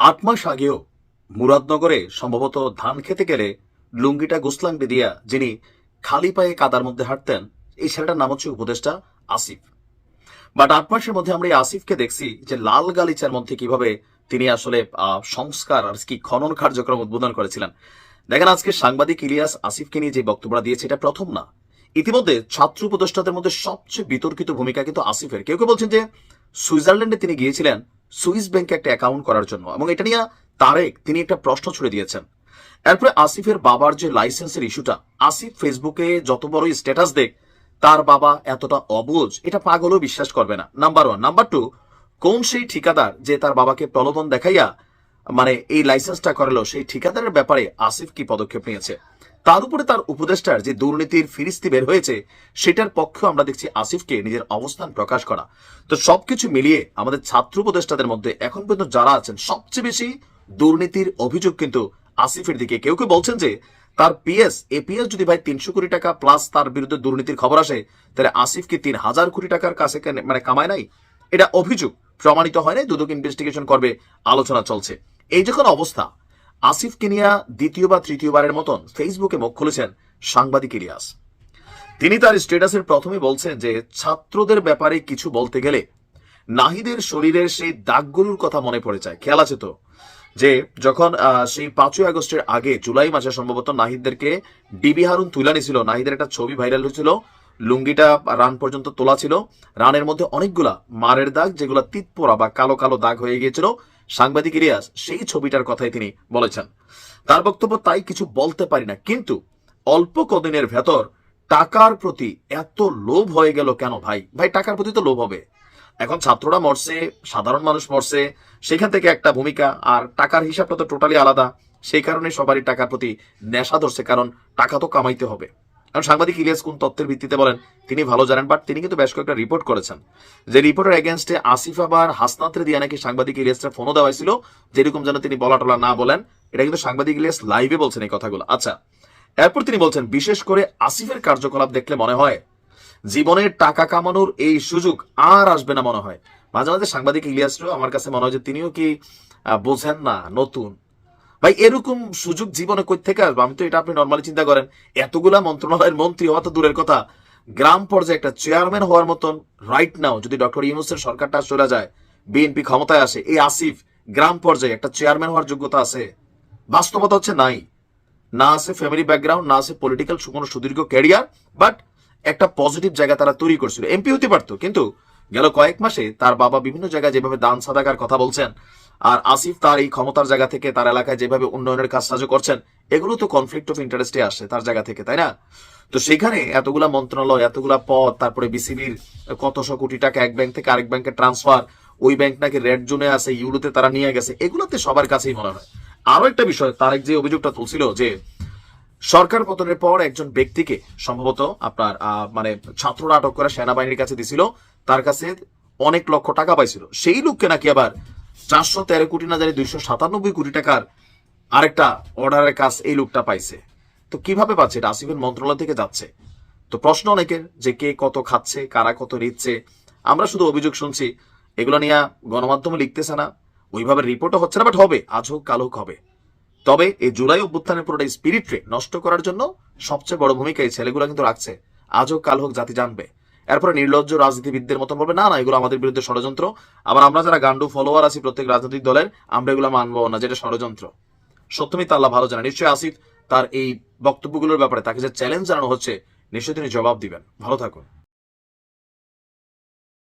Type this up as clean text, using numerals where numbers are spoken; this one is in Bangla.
৮ মাস আগেও মুরাদনগরে সম্ভবত ধান খেতে গেলে লুঙ্গিটা গোসলাঙ্গি দিয়া যিনি খালি পায়ে কাদার মধ্যে হাঁটতেন, এই ছেলেটার নাম হচ্ছে উপদেষ্টা আসিফ। বাট ৮ মাসের মধ্যে আমরা এই আসিফকে দেখছি যে লাল গালিচার মধ্যে কিভাবে তিনি আসলে সংস্কার আর কি খনন কার্যক্রম উদ্বোধন করেছিলেন। দেখেন, আজকে সাংবাদিক ইলিয়াস আসিফকে নিয়ে যে বক্তব্যটা দিয়েছে এটা প্রথম না। ইতিমধ্যে ছাত্র উপদেষ্টাদের মধ্যে সবচেয়ে বিতর্কিত ভূমিকা কিন্তু আসিফের। কেউ কেউ বলছেন যে সুইজারল্যান্ডে তিনি গিয়েছিলেন সুইস ব্যাংকে একটা অ্যাকাউন্ট করার জন্য, এবং এটা নিয়ে তারেক তিনি একটা প্রশ্ন ছুড়ে দিয়েছেন। এরপরে আসিফের বাবার যে লাইসেন্সের ইস্যুটা, আসিফ ফেসবুকে যত বড়ই স্ট্যাটাস দেখ তার বাবা এতটা অবুঝ এটা পাগলও বিশ্বাস করবে না। Number one. নাম্বার টু, কোন সেই ঠিকাদার যে তার বাবাকে প্রলোভন দেখাইয়া মানে এই লাইসেন্সটা করালো, সেই ঠিকাদারের ব্যাপারে আসিফ কি পদক্ষেপ নিয়েছে? তার উপরে তার উপদেষ্টার যে দুর্নীতির ফিরিস্তি বের হয়েছে সেটার পক্ষে আমরা দেখছি আসিফকে নিজের অবস্থান প্রকাশ করা। তো সবকিছু মিলিয়ে আমাদের ছাত্র উপদেষ্টাদের মধ্যে এখন পর্যন্ত যারা আছেন সবচেয়ে বেশি দুর্নীতির অভিযোগ কিন্তু আসিফের দিকে। কেউ কেউ বলছেন যে তার এপিএস যদি ভাই ৩০০ কোটি টাকা প্লাস তার বিরুদ্ধে দুর্নীতির খবর আসে, তাহলে আসিফ কি ৩,০০০ কোটি টাকার কাছে মানে কামায় নাই? এটা অভিযোগ, প্রমাণিত হয় নাই, দুদক ইনভেস্টিগেশন করবে, আলোচনা চলছে। এই যখন অবস্থা, আসিফকে নিয়ে দ্বিতীয় বা তৃতীয়বারের মতন ফেসবুকে মুখ খুলেছেন সাংবাদিক ইলিয়াস। তিনি তার স্ট্যাটাসের প্রথমে বলছেন যে ছাত্রদের ব্যাপারে কিছু বলতে গেলে নাহিদের শরীরের সেই দাগগুলোর কথা মনে পড়ে যায়। খেয়াল আছে তো যে যখন সেই ৫ই আগস্টের আগে জুলাই মাসে সম্ভবত নাহিদদেরকে ডিবি হারুন তুলে নিয়েছিল, নাহিদের একটা ছবি ভাইরাল হয়েছিল, লুঙ্গিটা রান পর্যন্ত তোলা ছিল, রানের মধ্যে অনেকগুলা মারের দাগ যেগুলো তিতপোড়া বা কালো কালো দাগ হয়ে গিয়েছিল। সাংবাদিক ইলিয়াস সেই ছবিটার কথাই তিনি বলেছেন। তার বক্তব্য, তাই কিছু বলতে পারি না, কিন্তু অল্প কদিনের ভেতর টাকার প্রতি এত লোভ হয়ে গেল কেন ভাই? ভাই টাকার প্রতি তো লোভ হবে। এখন ছাত্ররা মরছে, সাধারণ মানুষ মরছে, সেখান থেকে একটা ভূমিকা, আর টাকার হিসাবটা তো টোটালি আলাদা। সেই কারণে সবারই টাকার প্রতি নেশা ধরছে, কারণ টাকা তো কামাইতে হবে। কারণ সাংবাদিক ইলিয়াস কোন তথ্যের ভিত্তিতে বলেন তিনি ভালো জানেন, বাট তিনি কিন্তু বেশ কয়েকটা রিপোর্ট করেছেন, যে রিপোর্টের এগেনস্টে আসিফ আবার হাসনাত্রে দিয়ে নাকি সাংবাদিক ইলিয়াসের ফোনও দেওয়া হয়েছিল, যেরকম যেন তিনি বলা টলা না বলেন। এটা কিন্তু সাংবাদিক ইলিয়াস লাইভে বলছেন এই কথাগুলো। আচ্ছা, এরপর তিনি বলছেন, বিশেষ করে আসিফের কার্যকলাপ দেখলে মনে হয় জীবনের টাকা কামানোর এই সুযোগ আর আসবে না মনে হয়। মাঝে মাঝে সাংবাদিক ইলিয়াসও আমার কাছে মনে হয় যে তিনিও কি বোঝেন না নতুন। ভাই এরকম সুযোগ জীবনে কই থেকে আসবে? আমি তো এটা আপনি নর্মালি চিন্তা করেন, এতগুলা মন্ত্রণালয়ের মন্ত্রী হওয়া তো দূরের কথা, গ্রাম পর্যায়ে একটা চেয়ারম্যান হওয়ার মতন রাইট নাও যদি ডক্টর ইউনূসের সরকারটা চলে যায়, বিএনপি ক্ষমতায় আসে, এই আসিফ গ্রাম পর্যায়ে একটা চেয়ারম্যান হওয়ার যোগ্যতা আছে? বাস্তবতা হচ্ছে নাই। না আছে ফ্যামিলি ব্যাকগ্রাউন্ড, না আছে পলিটিক্যাল কোনো সুদীর্ঘ ক্যারিয়ার, বাট একটা পজিটিভ জায়গা তারা তৈরি করছিল। এমপি হতে পারতো, কিন্তু গেল কয়েক মাসে তার বাবা বিভিন্ন জায়গায় যেভাবে দান সাদাকার কথা বলছেন, আর আসিফ তার এই ক্ষমতার জায়গা থেকে তার এলাকায় যেভাবে উন্নয়নের কাজ সাহায্য করছেন, এগুলো তো কনফ্লিক্ট অফ ইন্টারেস্টে আসে তার জায়গা থেকে, তাই না? তো সেখানে এতগুলা মন্ত্রণালয়, এতগুলা পদ, তারপরে বিসিবির কতশো কোটি টাকা এক ব্যাংক থেকে আরেক ব্যাংকে ট্রান্সফার, ওই ব্যাংক নাকি রেড জোনে আছে, ইউরোতে তারা নিয়ে গেছে, এগুলোতে সবার কাছেই মনে হয়। আরো একটা বিষয়, তারেক যে অভিযোগটা তুলছিল যে সরকার পতনের পর একজন ব্যক্তিকে সম্ভবত আপনার মানে ছাত্ররা আটক করে সেনাবাহিনীর কাছে দিছিল, তার কাছে অনেক লক্ষ টাকা পাইছিল, সেই লোককে নাকি আবার ৪১৩ কোটি না জানি ২৯৭ কোটি টাকার আরেকটা অর্ডারের কাজ এই লোকটা পাইছে। তো কিভাবে পাচ্ছে? এটা আসিফের মন্ত্রণালয় থেকে যাচ্ছে। তো প্রশ্ন অনেকের যে কে কত খাচ্ছে, কারা কত নিচ্ছে। আমরা শুধু অভিযোগ শুনছি, এগুলো নিয়ে গণমাধ্যমে লিখতেছে না, ওইভাবে রিপোর্টও হচ্ছে না, বাট হবে, আজ হোক কাল হোক হবে। তবে এই জুলাই অভ্যুত্থানের পুরোটা স্পিরিটকে নষ্ট করার জন্য সবচেয়ে বড় ভূমিকা এই ছেলেগুলো কিন্তু রাখছে। আজ হোক কাল হোক জাতি জানবে। এরপরে নির্লজ্জ রাজনীতিবিদদের মতো বলবে না না এগুলো আমাদের বিরুদ্ধে ষড়যন্ত্র। আবার আমরা যারা গান্ডু ফলোয়ার আছি প্রত্যেক রাজনৈতিক দলের, আমরা এগুলো মানবো না, যেটা ষড়যন্ত্র। সত্যমিত আল্লাহ ভালো জানে। নিশ্চয়ই আসিফ তার এই বক্তব্যগুলোর ব্যাপারে তাকে যে চ্যালেঞ্জ জানানো হচ্ছে, নিশ্চয়ই তিনি জবাব দিবেন। ভালো থাকুন।